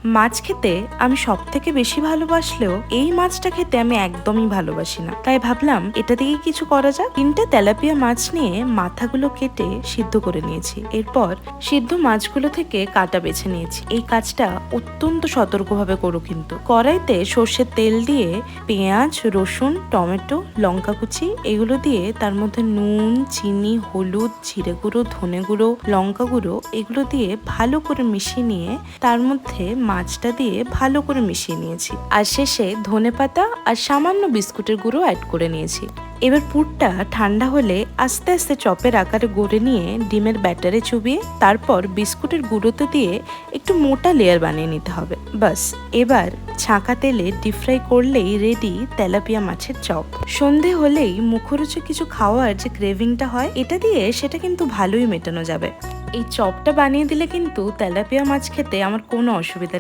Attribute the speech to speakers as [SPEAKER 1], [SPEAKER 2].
[SPEAKER 1] মাছ খেতে আমি সব থেকে বেশি ভালোবাসলেও এই মাছটা খেতে আমি একদমই ভালোবাসি না। তাই ভাবলাম এটা দিয়ে কিছু করা যাক। 3টে তেলাপিয়া মাছ নিয়ে মাথাগুলো কেটে সিদ্ধ করে নিয়েছি। এরপর সিদ্ধ মাছগুলো থেকে কাটা বেছে নিয়েছি। এই কাজটা অত্যন্ত সতর্কভাবে করো কিন্তু। কড়াইতে সর্ষের তেল দিয়ে পেঁয়াজ, রসুন, টমেটো, লঙ্কা কুচি এগুলো দিয়ে তার মধ্যে নুন, চিনি, হলুদ, জিরে গুঁড়ো, ধনে গুঁড়ো, লঙ্কা গুঁড়ো এগুলো দিয়ে ভালো করে মিশিয়ে নিয়ে তার মধ্যে মাছটা দিয়ে ভালো করে মিশিয়ে নিয়েছি। আর শেষে ধনেপাতা আর সামান্য বিস্কুটের গুঁড়ো অ্যাড করে নিয়েছি। এবার পুরটা ঠান্ডা হলে আস্তে আস্তে চপের আকারে গড়ে নিয়ে ডিমের ব্যাটারে চুবিয়ে তারপর বিস্কুটের গুঁড়োতে দিয়ে একটু মোটা লেয়ার বানিয়ে নিতে হবে। বাস এবার ছাঁকা তেলে ডিপ ফ্রাই করলেই রেডি তেলাপিয়া মাছের চপ। সন্ধে হলেই মুখরোচক কিছু খাওয়ার যে ক্রেভিংটা হয় এটা দিয়ে সেটা কিন্তু ভালোই মেটানো যাবে। এই চপটা বানিয়ে দিলে কিন্তু তেলাপিয়া মাছ খেতে আমার কোনো অসুবিধা নেই।